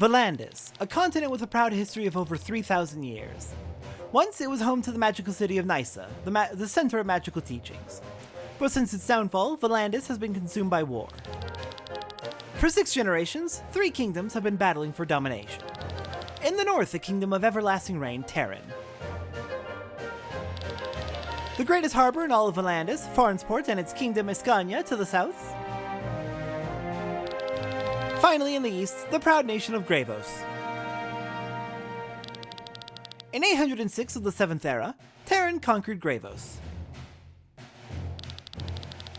Valandis, a continent with a proud history of over 3,000 years. Once it was home to the magical city of Nysa, the center of magical teachings. But since its downfall, Valandis has been consumed by war. For 6 generations, 3 kingdoms have been battling for domination. In the north, the kingdom of everlasting rain, Terran. The greatest harbor in all of Valandis, Farnsport, and its kingdom Iskania to the south. Finally, in the east, the proud nation of Gravos. In 806 of the 7th era, Terran conquered Gravos.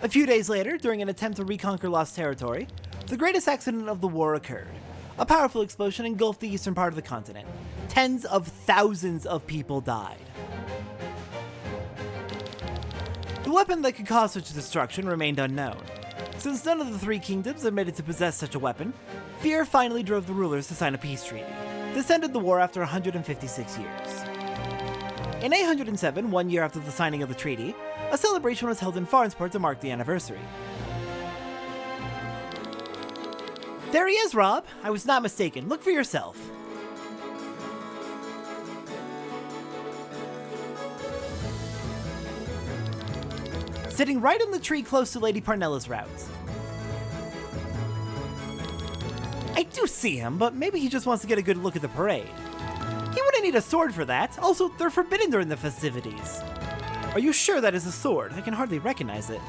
A few days later, during an attempt to reconquer lost territory, the greatest accident of the war occurred. A powerful explosion engulfed the eastern part of the continent. Tens of thousands of people died. The weapon that could cause such destruction remained unknown. Since none of the 3 kingdoms admitted to possess such a weapon, fear finally drove the rulers to sign a peace treaty. This ended the war after 156 years. In 807, 1 year after the signing of the treaty, a celebration was held in Farnsport to mark the anniversary. There he is, Rob! I was not mistaken. Look for yourself. Sitting right on the tree close to Lady Parnella's route. I do see him, but maybe he just wants to get a good look at the parade. He wouldn't need a sword for that. Also, they're forbidden during the festivities. Are you sure that is a sword? I can hardly recognize it.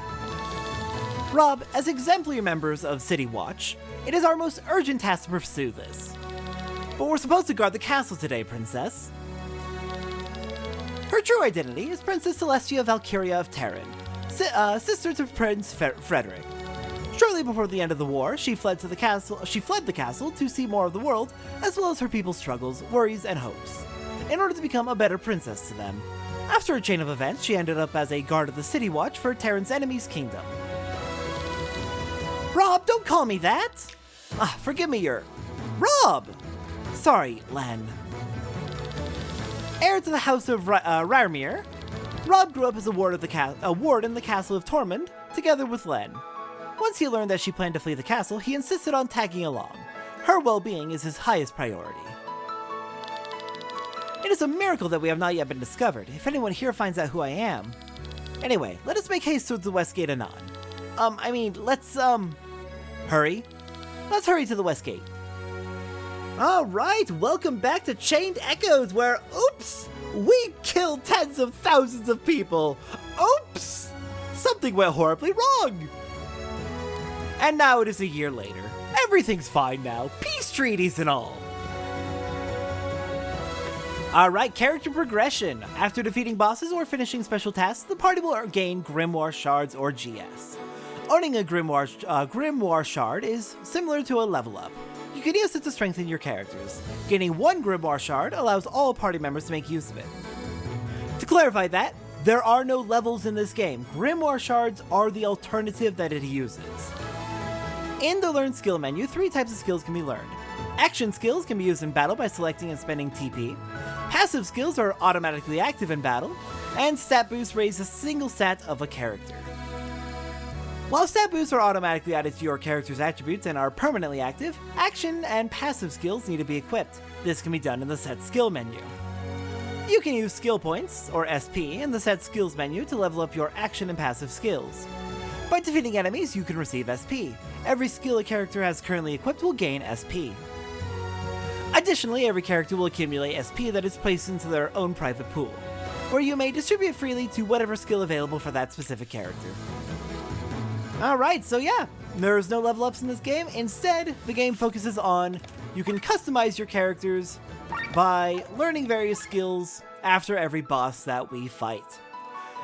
Rob, as exemplary members of City Watch, it is our most urgent task to pursue this. But we're supposed to guard the castle today, Princess. Her true identity is Princess Celestia Valkyria of Terran, sister to Prince Frederick. Shortly before the end of the war, she fled the castle to see more of the world, as well as her people's struggles, worries, and hopes, in order to become a better princess to them. After a chain of events, she ended up as a guard of the City Watch for Terran's enemy's kingdom. Rob, don't call me that! Forgive me, Rob! Sorry, Len. Heir to the House of Rarmir, Rob grew up as a ward in the castle of Tormund, together with Len. Once he learned that she planned to flee the castle, he insisted on tagging along. Her well-being is his highest priority. It is a miracle that we have not yet been discovered, if anyone here finds out who I am. Anyway, let us make haste towards the West Gate anon. Let's hurry? Let's hurry to the West Gate. Alright, welcome back to Chained Echoes, where, oops, we killed tens of thousands of people. Oops! Something went horribly wrong. And now it is a year later. Everything's fine now. Peace treaties and all. Alright, character progression. After defeating bosses or finishing special tasks, the party will gain Grimoire Shards or GS. Owning a Grimoire Shard is similar to a level up. You can use it to strengthen your characters. Gaining 1 Grimoire Shard allows all party members to make use of it. To clarify that, there are no levels in this game. Grimoire Shards are the alternative that it uses. In the Learn Skill menu, 3 types of skills can be learned. Action skills can be used in battle by selecting and spending TP. Passive skills are automatically active in battle. And stat boosts raise a single stat of a character. While stat boosts are automatically added to your character's attributes and are permanently active, action and passive skills need to be equipped. This can be done in the Set Skill menu. You can use skill points, or SP, in the Set Skills menu to level up your action and passive skills. By defeating enemies, you can receive SP. Every skill a character has currently equipped will gain SP. Additionally, every character will accumulate SP that is placed into their own private pool, where you may distribute freely to whatever skill available for that specific character. Alright, so yeah, there's no level ups in this game. Instead, the game focuses on you can customize your characters by learning various skills after every boss that we fight.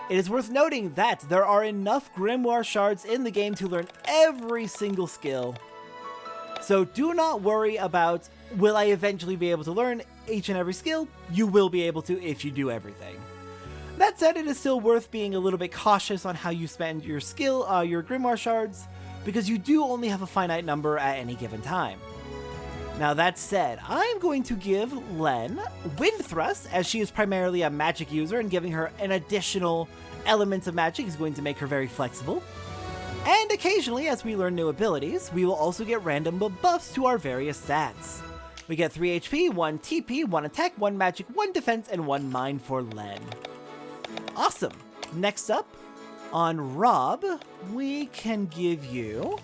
It is worth noting that there are enough Grimoire Shards in the game to learn every single skill. So do not worry about, will I eventually be able to learn each and every skill? You will be able to if you do everything. That said, it is still worth being a little bit cautious on how you spend your your Grimoire Shards, because you do only have a finite number at any given time. Now that said, I'm going to give Len Wind Thrust, as she is primarily a magic user, and giving her an additional element of magic is going to make her very flexible. And occasionally, as we learn new abilities, we will also get random buffs to our various stats. We get 3 HP, 1 TP, 1 attack, 1 magic, 1 defense, and 1 mine for Len. Awesome. Next up, on Rob, we can give you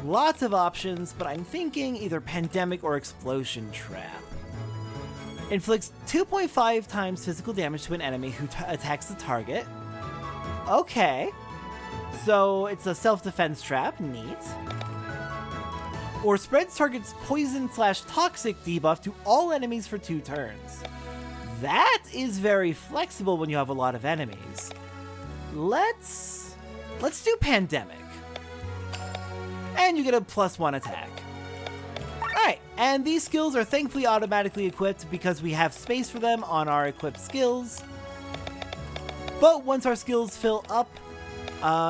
lots of options, but I'm thinking either Pandemic or Explosion Trap. Inflicts 2.5 times physical damage to an enemy who attacks the target. Okay. So it's a self-defense trap. Neat. Or spreads target's poison/toxic debuff to all enemies for 2 turns. That is very flexible when you have a lot of enemies. Let's do Pandemic. And you get a +1 attack. Alright, and these skills are thankfully automatically equipped because we have space for them on our equipped skills. But once our skills fill up,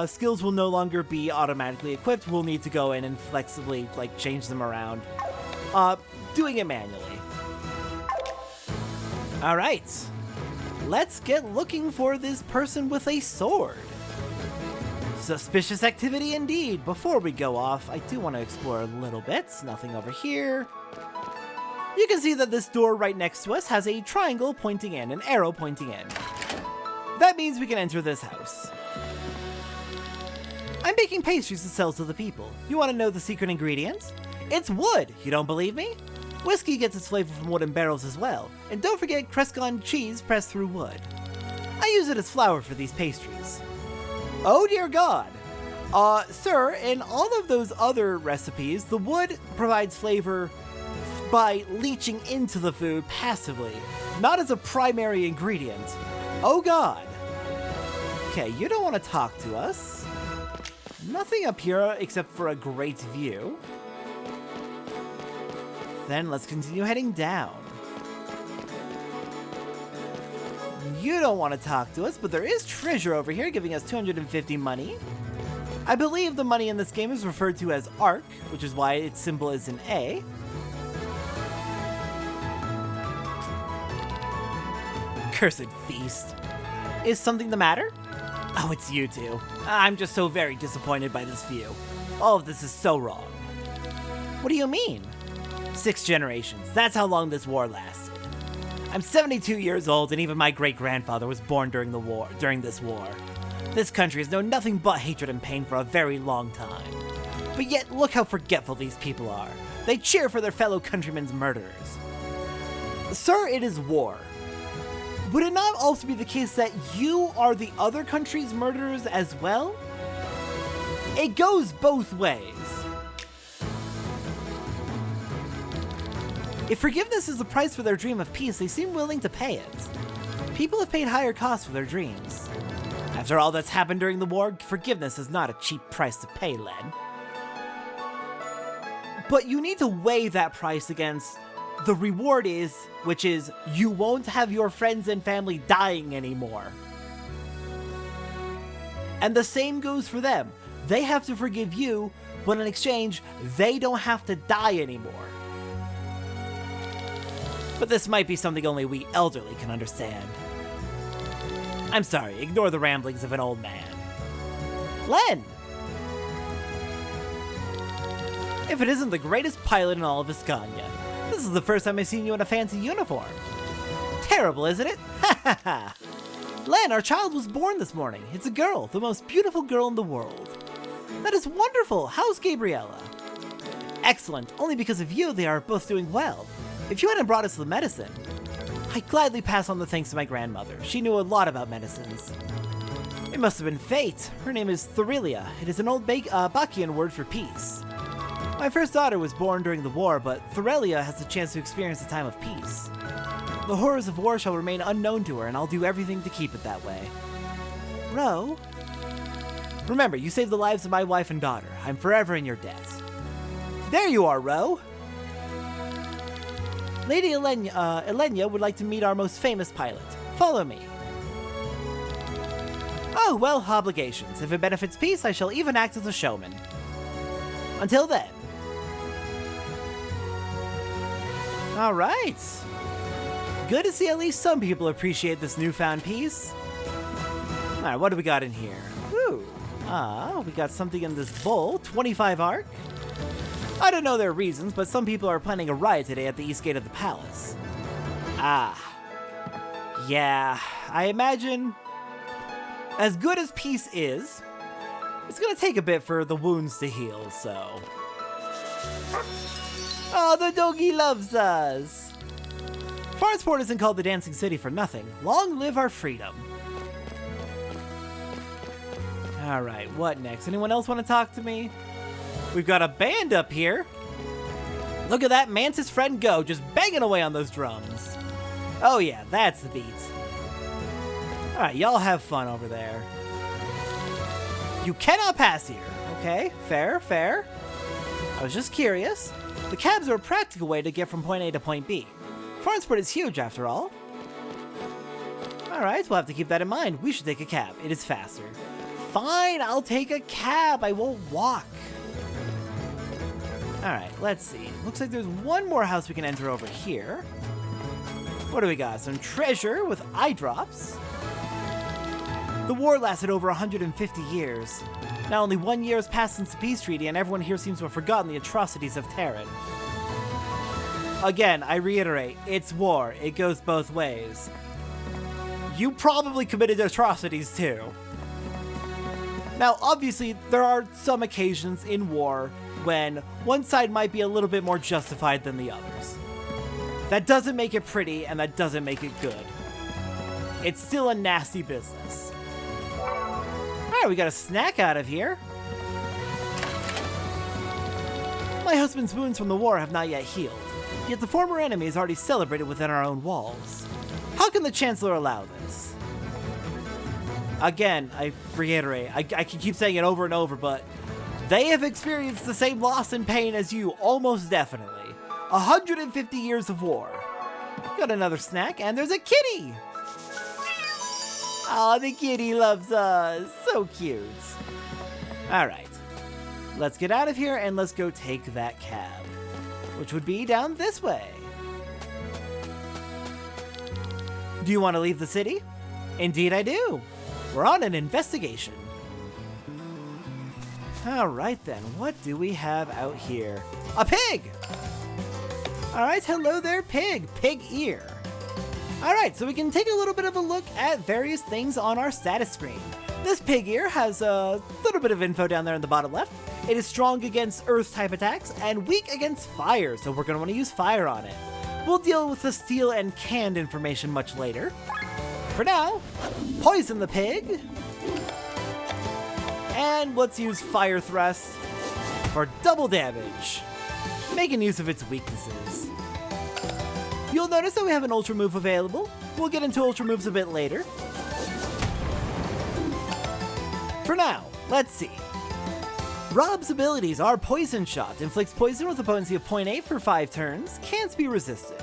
skills will no longer be automatically equipped. We'll need to go in and flexibly change them around, doing it manually. Alright, let's get looking for this person with a sword. Suspicious activity indeed. Before we go off, I do want to explore a little bit. Nothing over here. You can see that this door right next to us has a triangle pointing in, an arrow pointing in. That means we can enter this house. I'm baking pastries to sell to the people. You want to know the secret ingredient? It's wood. You don't believe me? Whiskey gets its flavor from wooden barrels as well. And don't forget Crescon cheese pressed through wood. I use it as flour for these pastries. Oh dear God. Sir, in all of those other recipes, the wood provides flavor by leaching into the food passively, not as a primary ingredient. Oh God. Okay, you don't want to talk to us. Nothing up here except for a great view. Then let's continue heading down. You don't want to talk to us, but there is treasure over here giving us 250 money. I believe the money in this game is referred to as Arc, which is why its symbol is an A. Cursed feast. Is something the matter? Oh, it's you two. I'm just so very disappointed by this view. All of this is so wrong. What do you mean? 6 generations. That's how long this war lasted. I'm 72 years old, and even my great-grandfather was born during this war. This country has known nothing but hatred and pain for a very long time. But yet, look how forgetful these people are. They cheer for their fellow countrymen's murderers. Sir, it is war. Would it not also be the case that you are the other country's murderers as well? It goes both ways. If forgiveness is the price for their dream of peace, they seem willing to pay it. People have paid higher costs for their dreams. After all that's happened during the war, forgiveness is not a cheap price to pay, Len. But you need to weigh that price against the reward which is you won't have your friends and family dying anymore. And the same goes for them. They have to forgive you, but in exchange, they don't have to die anymore. But this might be something only we elderly can understand. I'm sorry, ignore the ramblings of an old man. Len! If it isn't the greatest pilot in all of Viscania, this is the first time I've seen you in a fancy uniform. Terrible, isn't it? Ha ha ha! Len, our child was born this morning. It's a girl, the most beautiful girl in the world. That is wonderful. How's Gabriella? Excellent. Only because of you, they are both doing well. If you hadn't brought us the medicine, I'd gladly pass on the thanks to my grandmother. She knew a lot about medicines. It must have been fate. Her name is Therilia. It is an old Bakian word for peace. My first daughter was born during the war, but Therilia has the chance to experience a time of peace. The horrors of war shall remain unknown to her, and I'll do everything to keep it that way. Ro? Remember, you saved the lives of my wife and daughter. I'm forever in your debt. There you are, Ro! Lady Elenia would like to meet our most famous pilot. Follow me. Oh, well, obligations. If it benefits peace, I shall even act as a showman. Until then. Alright. Good to see at least some people appreciate this newfound peace. Alright, what do we got in here? Ooh. We got something in this bowl. 25 arc. I don't know their reasons, but some people are planning a riot today at the east gate of the palace. Ah. Yeah, I imagine as good as peace is, it's gonna take a bit for the wounds to heal, so... Oh, the doggy loves us! Farsport isn't called the Dancing City for nothing. Long live our freedom. Alright, what next? Anyone else want to talk to me? We've got a band up here. Look at that Mantis friend go, just banging away on those drums. Oh yeah, that's the beat. Alright, y'all have fun over there. You cannot pass here. Okay, fair, fair. I was just curious. The cabs are a practical way to get from point A to point B. Farnsport is huge after all. Alright, we'll have to keep that in mind. We should take a cab. It is faster. Fine, I'll take a cab. I won't walk. Alright, let's see. Looks like there's one more house we can enter over here. What do we got? Some treasure with eye drops. The war lasted over 150 years. Now only 1 year has passed since the peace treaty, and everyone here seems to have forgotten the atrocities of Terran. Again, I reiterate, it's war. It goes both ways. You probably committed atrocities too. Now, obviously, there are some occasions in war when one side might be a little bit more justified than the others. That doesn't make it pretty, and that doesn't make it good. It's still a nasty business. Alright, we got a snack out of here. My husband's wounds from the war have not yet healed, yet the former enemy is already celebrated within our own walls. How can the Chancellor allow this? Again, I reiterate, I can keep saying it over and over, but they have experienced the same loss and pain as you, almost definitely. 150 years of war. Got another snack, and there's a kitty! Aw, the kitty loves us. So cute. Alright. Let's get out of here, and let's go take that cab, which would be down this way. Do you want to leave the city? Indeed I do. We're on an investigation. Alright then, what do we have out here? A pig! Alright, hello there, pig. Pig ear. Alright, so we can take a little bit of a look at various things on our status screen. This pig ear has a little bit of info down there in the bottom left. It is strong against earth-type attacks and weak against fire, so we're going to want to use fire on it. We'll deal with the steel and canned information much later. For now, poison the pig. And let's use fire thrust for double damage, making use of its weaknesses. You'll notice that we have an ultra move available. We'll get into ultra moves a bit later. For now, let's see. Rob's abilities are Poison Shot, inflicts poison with a potency of 0.8 for 5 turns, can't be resisted.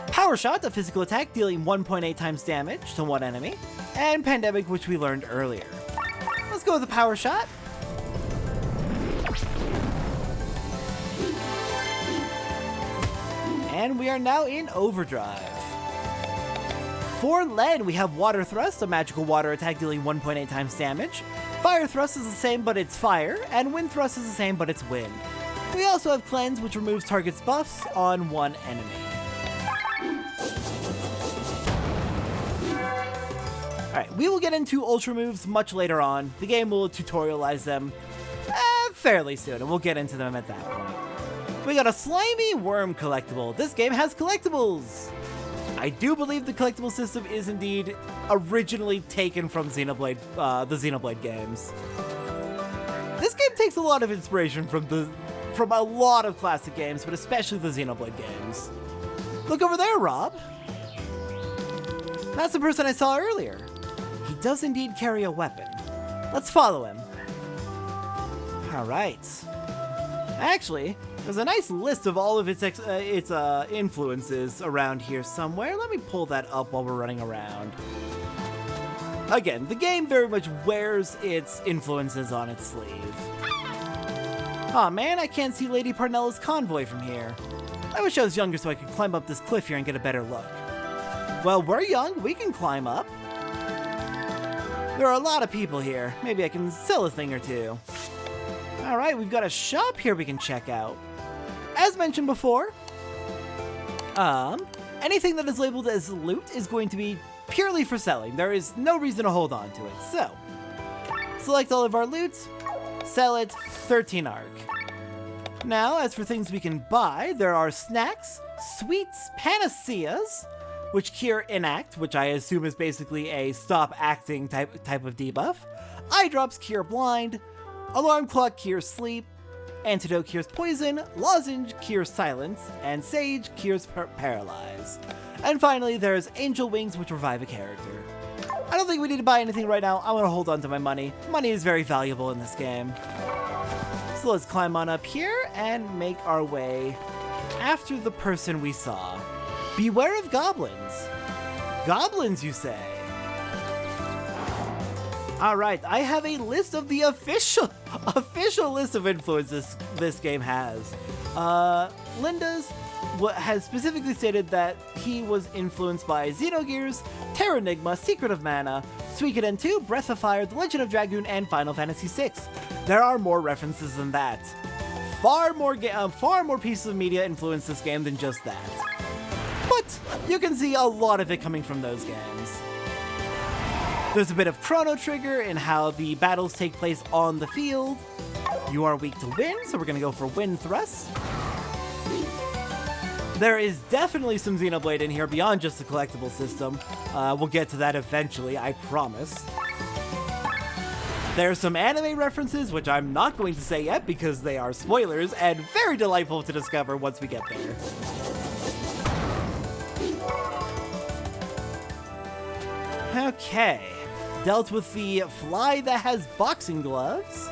Power Shot, a physical attack dealing 1.8 times damage to one enemy. And Pandemic, which we learned earlier. Let's go with the Power Shot. And we are now in overdrive. For lead, we have Water Thrust, a magical water attack dealing 1.8 times damage. Fire Thrust is the same, but it's fire, and Wind Thrust is the same, but it's wind. We also have Cleanse, which removes target's buffs on one enemy. Alright, we will get into ultra moves much later on. The game will tutorialize them fairly soon, and we'll get into them at that point. We got a slimy worm collectible. This game has collectibles! I do believe the collectible system is indeed originally taken from Xenoblade, the Xenoblade games. This game takes a lot of inspiration from a lot of classic games, but especially the Xenoblade games. Look over there, Rob! That's the person I saw earlier. He does indeed carry a weapon. Let's follow him. Alright. Actually, there's a nice list of all of its influences around here somewhere. Let me pull that up while we're running around. Again, the game very much wears its influences on its sleeve. Aw man, I can't see Lady Parnella's convoy from here. I wish I was younger so I could climb up this cliff here and get a better look. Well, we're young, we can climb up. There are a lot of people here. Maybe I can sell a thing or two. Alright, we've got a shop here we can check out. As mentioned before, anything that is labeled as loot is going to be purely for selling. There is no reason to hold on to it. So, select all of our loot, sell it, 13 arc. Now, as for things we can buy, there are snacks, sweets, panaceas, which cure inact, which I assume is basically a stop acting type of debuff. Eye drops cure blind, alarm clock cures sleep, antidote cures poison, lozenge cures silence, and sage cures paralyze. And finally, there's angel wings, which revive a character. I don't think we need to buy anything right now. I want to hold on to my money. Money is very valuable in this game. So let's climb on up here and make our way after the person we saw. Beware of goblins. Goblins, you say? Alright, I have a list of the official list of influences this game has. Linda's has specifically stated that he was influenced by Xenogears, Terranigma, Secret of Mana, Suikoden 2, Breath of Fire, The Legend of Dragoon, and Final Fantasy VI. There are more references than that. Far more pieces of media influence this game than just that. But you can see a lot of it coming from those games. There's a bit of Chrono Trigger in how the battles take place on the field. You are weak to wind, so we're going to go for Wind Thrust. There is definitely some Xenoblade in here beyond just the collectible system. We'll get to that eventually, I promise. There's some anime references, which I'm not going to say yet because they are spoilers and very delightful to discover once we get there. Okay, dealt with the fly that has boxing gloves.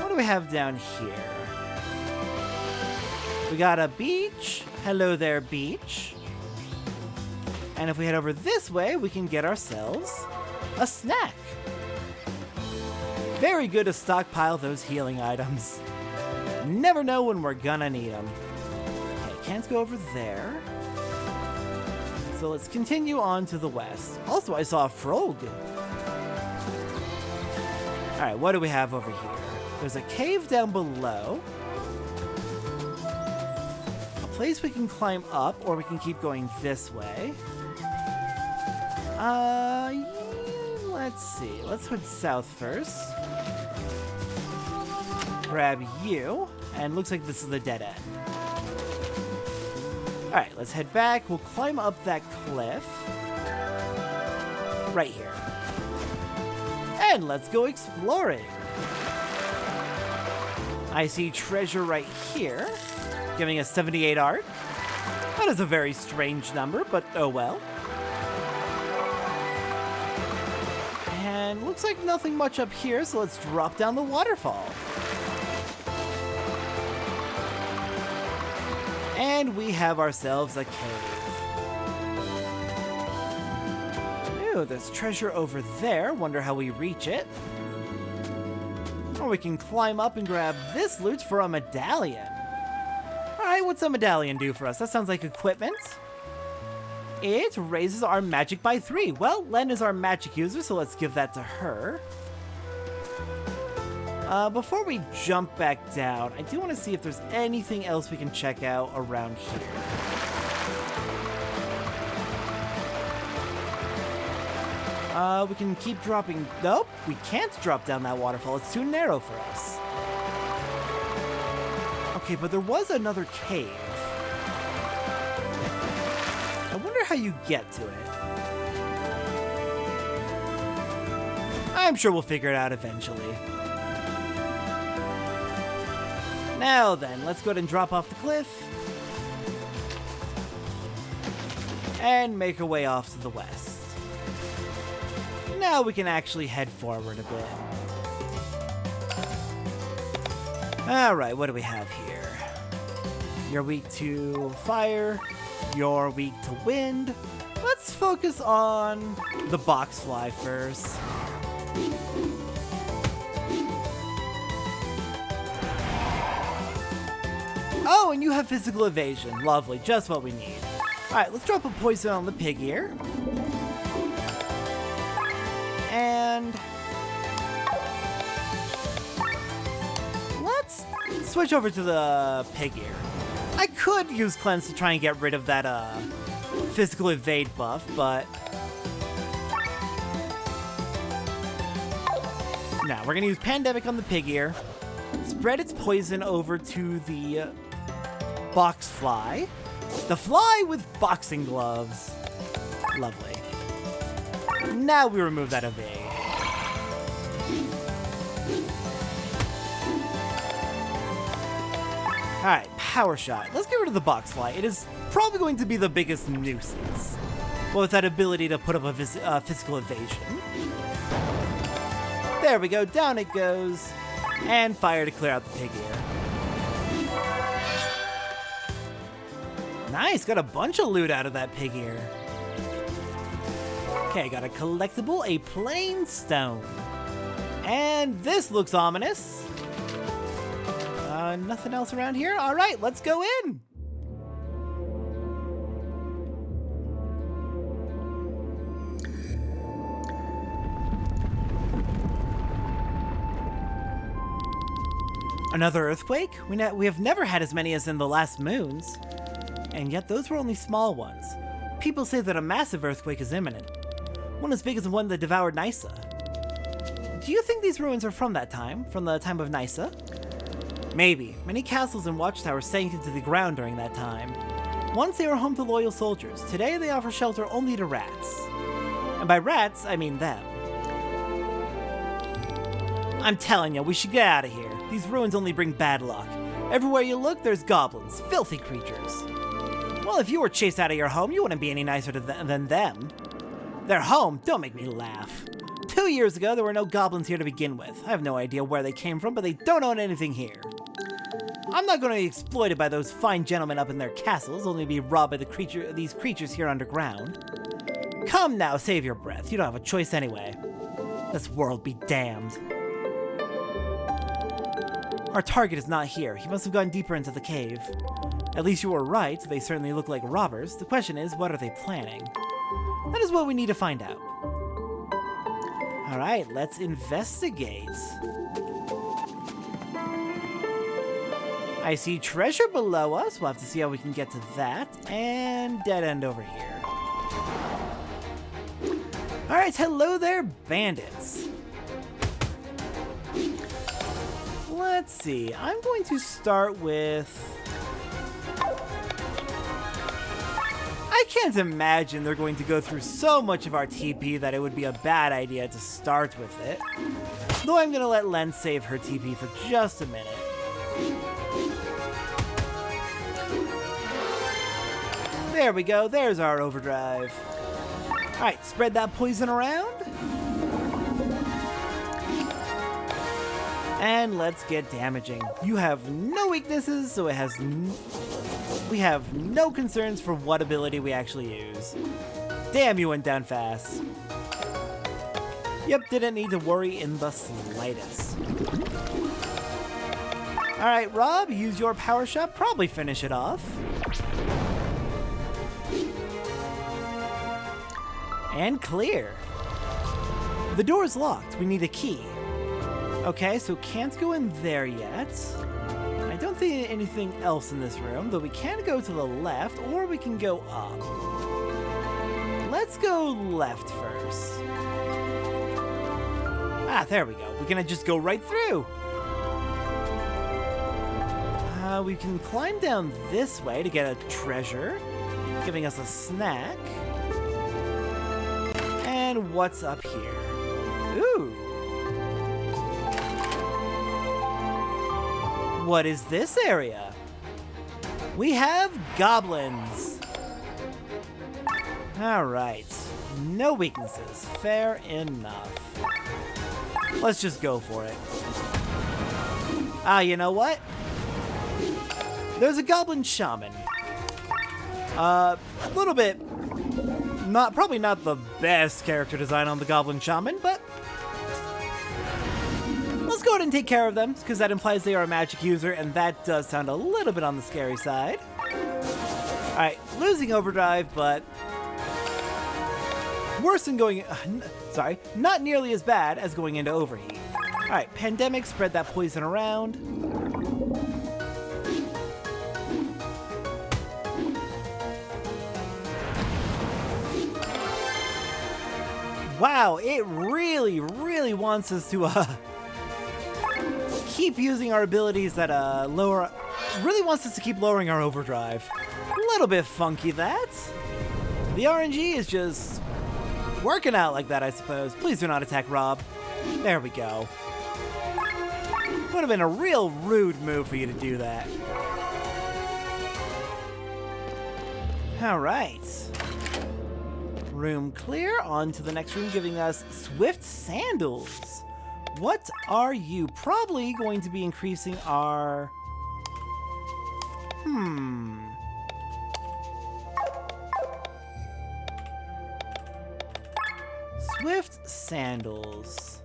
What do we have down here? We got a beach. Hello there, beach. And if we head over this way, we can get ourselves a snack. Very good to stockpile those healing items. Never know when we're gonna need them. Okay, can't go over there. So let's continue on to the west. Also, I saw a frog. Alright, what do we have over here? There's a cave down below. A place we can climb up, or we can keep going this way. Let's see. Let's head south first. Grab you, and looks like this is the dead end. Alright, let's head back. We'll climb up that cliff. Right here. And let's go exploring. I see treasure right here, giving us 78 art. That is a very strange number, but oh well. And looks like nothing much up here, so let's drop down the waterfall. And we have ourselves a cave. Ooh, there's treasure over there. Wonder how we reach it. Or we can climb up and grab this loot for a medallion. Alright, what's a medallion do for us? That sounds like equipment. It raises our magic by 3. Well, Len is our magic user, so let's give that to her. Before we jump back down, I do want to see if there's anything else we can check out around here. We can keep dropping... Nope, we can't drop down that waterfall. It's too narrow for us. Okay, but there was another cave. I wonder how you get to it. I'm sure we'll figure it out eventually. Now then, let's go ahead and drop off the cliff. And make our way off to the west. Now we can actually head forward a bit. Alright, what do we have here? You're weak to fire. You're weak to wind. Let's focus on the box fly first. Oh, and you have physical evasion. Lovely, just what we need. Alright, let's drop a poison on the pig ear. And switch over to the pig ear. I could use cleanse to try and get rid of that physical evade buff, but no, we're gonna use Pandemic on the pig ear. Spread its poison over to the box fly. The fly with boxing gloves. Lovely. Now we remove that evade. Alright, power shot. Let's get rid of the box fly. It is probably going to be the biggest nuisance. Well, with that ability to put up a physical evasion. There we go, down it goes. And fire to clear out the pig ear. Nice, got a bunch of loot out of that pig ear. Okay, got a collectible, a plain stone. And this looks ominous. Nothing else around here? All right, let's go in. Another earthquake? We have never had as many as in the last moons. And yet those were only small ones. People say that a massive earthquake is imminent. One as big as the one that devoured Nysa. Do you think these ruins are from that time? From the time of Nysa? Maybe. Many castles and watchtowers sank into the ground during that time. Once they were home to loyal soldiers. Today they offer shelter only to rats. And by rats, I mean them. I'm telling you, we should get out of here. These ruins only bring bad luck. Everywhere you look, there's goblins, filthy creatures. Well, if you were chased out of your home, you wouldn't be any nicer than them. Their home? Don't make me laugh. 2 years ago, there were no goblins here to begin with. I have no idea where they came from, but they don't own anything here. I'm not going to be exploited by those fine gentlemen up in their castles, only to be robbed by these creatures here underground. Come now, save your breath. You don't have a choice anyway. This world be damned. Our target is not here. He must have gone deeper into the cave. At least you were right. They certainly look like robbers. The question is, what are they planning? That is what we need to find out. Alright, let's investigate. I see treasure below us. We'll have to see how we can get to that. And dead end over here. Alright, hello there, bandits. Let's see. I'm going to start with... I can't imagine they're going to go through so much of our TP that it would be a bad idea to start with it. Though I'm going to let Len save her TP for just a minute. There we go, there's our overdrive. Alright, spread that poison around. And let's get damaging. You have no weaknesses, so it has we have no concerns for what ability we actually use. Damn, you went down fast. Yep, didn't need to worry in the slightest. Alright, Rob, use your power shot, probably finish it off. And clear. The door is locked. We need a key. Okay, so can't go in there yet. I don't see anything else in this room, though we can go to the left, or we can go up. Let's go left first. Ah, there we go. We're gonna just go right through. We can climb down this way to get a treasure, giving us a snack. And what's up here? Ooh. What is this area? We have goblins. Alright. No weaknesses. Fair enough. Let's just go for it. Ah, you know what? There's a goblin shaman. A little bit... probably not the best character design on the goblin shaman, but... let's go ahead and take care of them, because that implies they are a magic user, and that does sound a little bit on the scary side. Alright, losing overdrive, but... worse than going... sorry, not nearly as bad as going into overheat. Alright, Pandemic, spread that poison around. Wow, it really, really wants us to keep using our abilities that lower... Really wants us to keep lowering our overdrive. A little bit funky, that. The RNG is just working out like that, I suppose. Please do not attack Rob. There we go. Would have been a real rude move for you to do that. Alright. Room clear. On to the next room, giving us Swift Sandals. What are you? Probably going to be increasing our... Swift Sandals.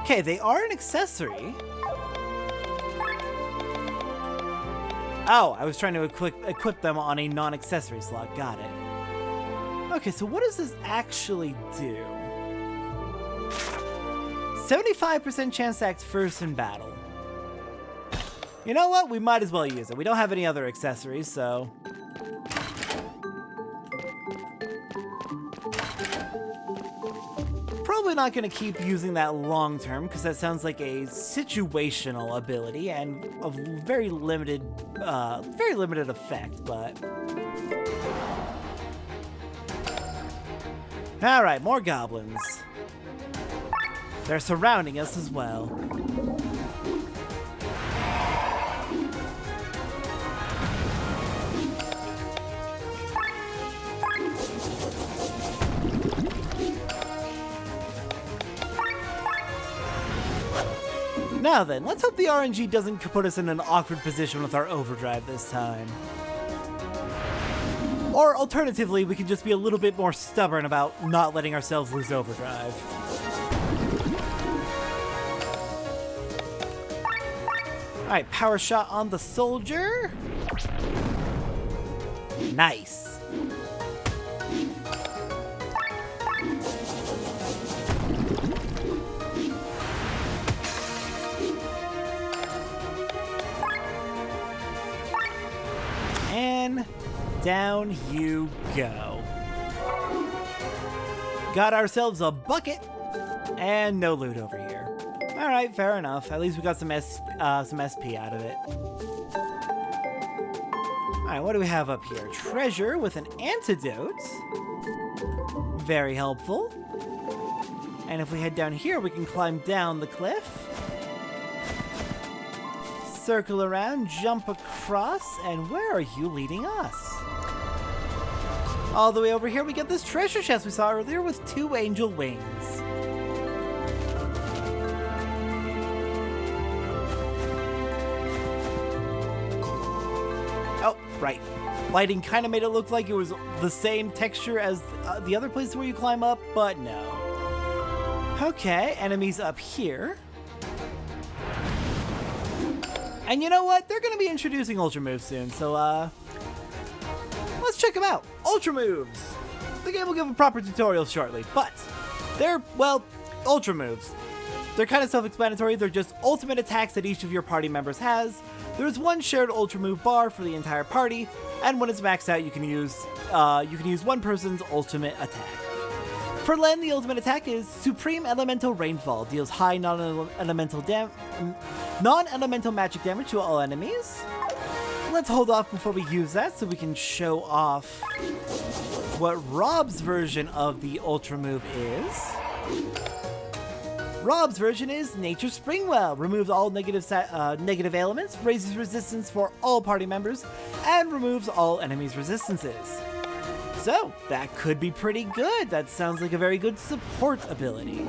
Okay, they are an accessory. Oh, I was trying to equip them on a non-accessory slot. Got it. Okay, so what does this actually do? 75% chance to act first in battle. You know what? We might as well use it. We don't have any other accessories, so... Probably not going to keep using that long term, because that sounds like a situational ability and a very limited effect, but... Alright, more goblins. They're surrounding us as well. Now then, let's hope the RNG doesn't put us in an awkward position with our overdrive this time. Or alternatively, we can just be a little bit more stubborn about not letting ourselves lose overdrive. Alright, power shot on the soldier. Nice. And down you go. Got ourselves a bucket and no loot over here. All right, fair enough. At least we got some SP out of it. All right, what do we have up here? Treasure with an antidote. Very helpful. And if we head down here, we can climb down the cliff. Circle around, jump across, and where are you leading us? All the way over here, we get this treasure chest we saw earlier with 2 angel wings. Oh, right. Lighting kind of made it look like it was the same texture as the other places where you climb up, but no. Okay, enemies up here. And you know what? They're going to be introducing Ultra Moves soon, so let's check them out. Ultra Moves! The game will give a proper tutorial shortly, but they're, well, Ultra Moves. They're kind of self-explanatory. They're just ultimate attacks that each of your party members has. There's one shared Ultra Move bar for the entire party, and when it's maxed out, you can use one person's ultimate attack. For Len, the ultimate attack is Supreme Elemental Rainfall. Deals high non-elemental magic damage to all enemies. Let's hold off before we use that so we can show off what Rob's version of the Ultra Move is. Rob's version is Nature Springwell. Removes all negative elements, raises resistance for all party members, and removes all enemies' resistances. So, that could be pretty good. That sounds like a very good support ability.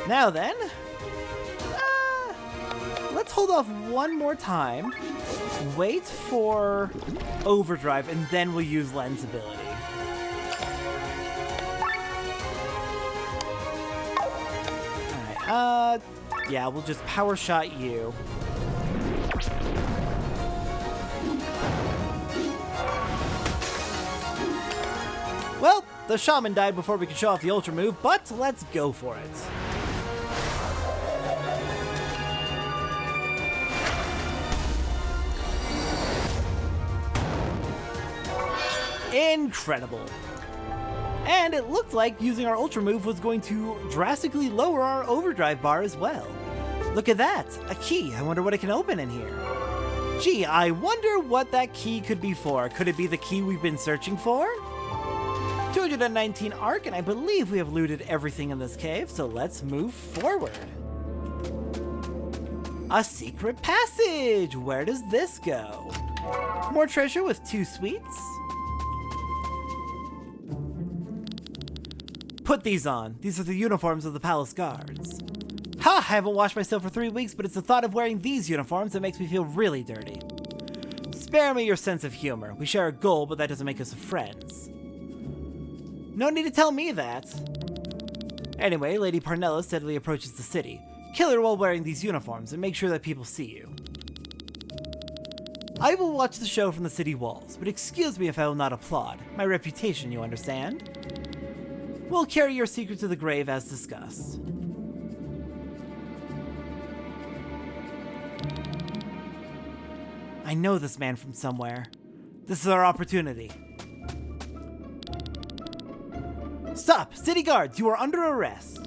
Now then, let's hold off one more time, wait for Overdrive, and then we'll use Len's ability. Alright, Yeah, we'll just power shot you. Well, the shaman died before we could show off the ultra move, but let's go for it. Incredible. And it looked like using our ultra move was going to drastically lower our overdrive bar as well. Look at that, a key. I wonder what it can open in here. Gee, I wonder what that key could be for. Could it be the key we've been searching for? 219 arc, and I believe we have looted everything in this cave, so let's move forward. A secret passage! Where does this go? More treasure with 2 sweets. Put these on. These are the uniforms of the palace guards. Ha! I haven't washed myself for 3 weeks, but it's the thought of wearing these uniforms that makes me feel really dirty. Spare me your sense of humor. We share a goal, but that doesn't make us friends. No need to tell me that. Anyway, Lady Parnella steadily approaches the city. Kill her while wearing these uniforms and make sure that people see you. I will watch the show from the city walls, but excuse me if I will not applaud. My reputation, you understand? We'll carry your secret to the grave as discussed. I know this man from somewhere. This is our opportunity. Stop! City guards, you are under arrest.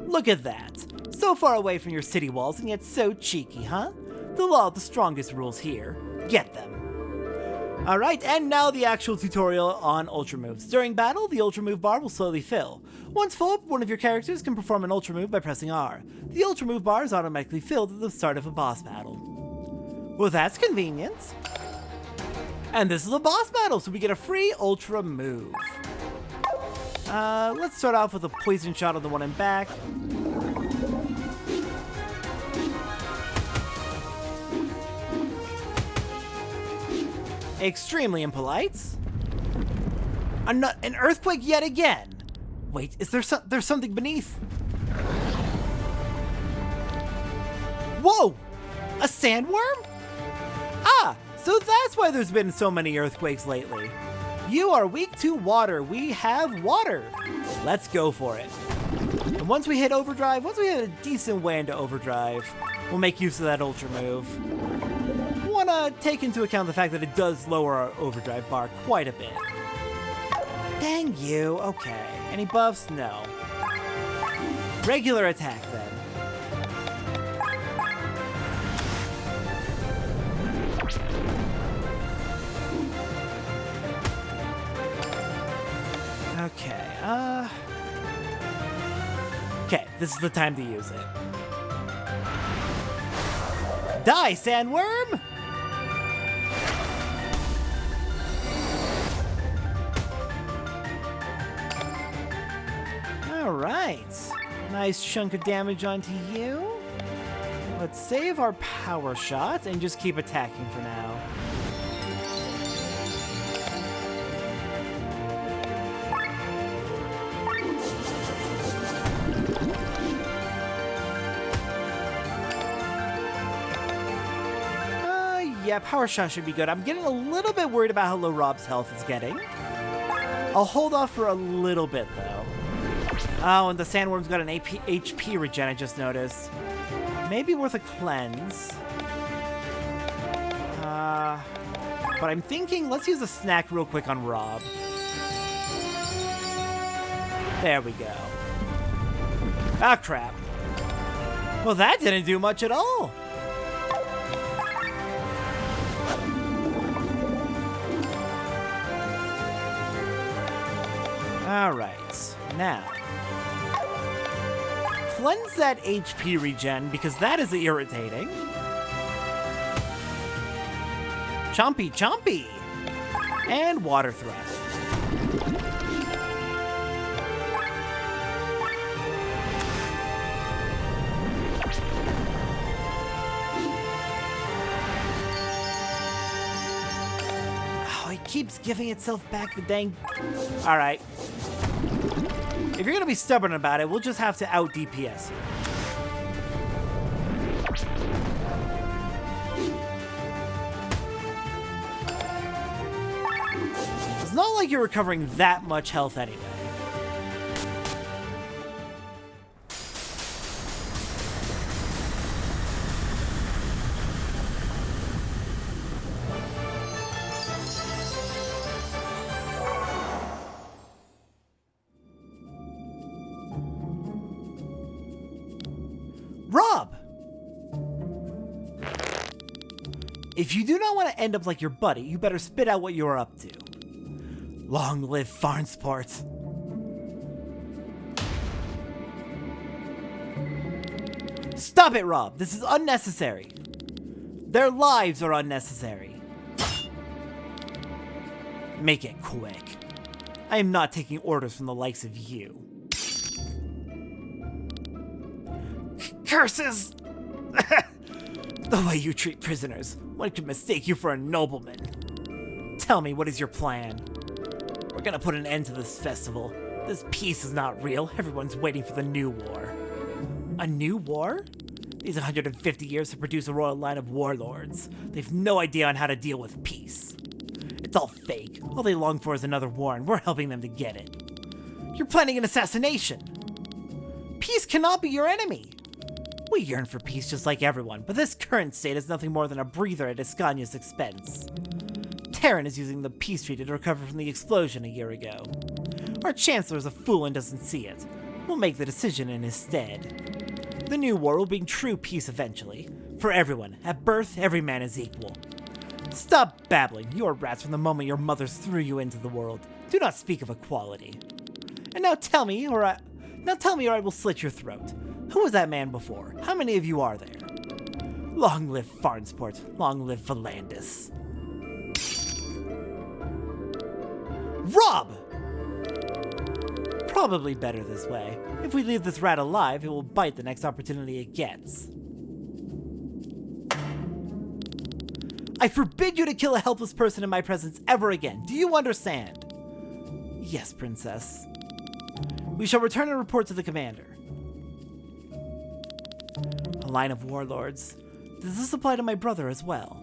Look at that. So far away from your city walls and yet so cheeky, huh? The law of the strongest rules here. Get them. Alright, and now the actual tutorial on Ultra Moves. During battle, the Ultra Move bar will slowly fill. Once full, one of your characters can perform an Ultra Move by pressing R. The Ultra Move bar is automatically filled at the start of a boss battle. Well, that's convenient. And this is a boss battle, so we get a free Ultra Move. Let's start off with a poison shot on the one in back. Extremely impolite. An earthquake yet again. Wait, is there's something beneath? Whoa! A sandworm? Ah, so that's why there's been so many earthquakes lately. You are weak to water. We have water. Let's go for it. And once we hit overdrive, once we hit a decent way into overdrive, we'll make use of that ultra move. Want to take into account the fact that it does lower our overdrive bar quite a bit. Dang you. Okay. Any buffs? No. Regular attack then. Okay, okay, this is the time to use it. Die, Sandworm! Alright, nice chunk of damage onto you. Let's save our power shot and just keep attacking for now. Yeah, power shot should be good. I'm getting a little bit worried about how low Rob's health is getting. I'll hold off for a little bit, though. Oh, and the Sandworm's got an HP regen, I just noticed. Maybe worth a cleanse. But I'm thinking, let's use a snack real quick on Rob. There we go. Ah, crap. Well, that didn't do much at all. Alright, now, cleanse that HP regen, because that is irritating. Chompy, chompy! And water thrust. Oh, it keeps giving itself back the dang... Alright. If you're gonna be stubborn about it, we'll just have to out DPS you. It's not like you're recovering that much health anyway. Rob! If you do not want to end up like your buddy, you better spit out what you are up to. Long live Farnsport. Stop it, Rob! This is unnecessary. Their lives are unnecessary. Make it quick. I am not taking orders from the likes of you. Curses! The way you treat prisoners, one could mistake you for a nobleman. Tell me, what is your plan? We're gonna put an end to this festival. This peace is not real. Everyone's waiting for the new war. A new war? These 150 years have produced a royal line of warlords. They've no idea on how to deal with peace. It's all fake. All they long for is another war, and we're helping them to get it. You're planning an assassination. Peace cannot be your enemy. We yearn for peace just like everyone, but this current state is nothing more than a breather at Escanya's expense. Terran is using the peace treaty to recover from the explosion a year ago. Our chancellor is a fool and doesn't see it. We'll make the decision in his stead. The new war will bring true peace eventually. For everyone, at birth, every man is equal. Stop babbling. You are rats from the moment your mothers threw you into the world. Do not speak of equality. And now tell me, or I will slit your throat. Who was that man before? How many of you are there? Long live Farnsport. Long live Valandis. Rob! Probably better this way. If we leave this rat alive, it will bite the next opportunity it gets. I forbid you to kill a helpless person in my presence ever again. Do you understand? Yes, Princess. We shall return and report to the commander. A line of warlords. Does this apply to my brother as well?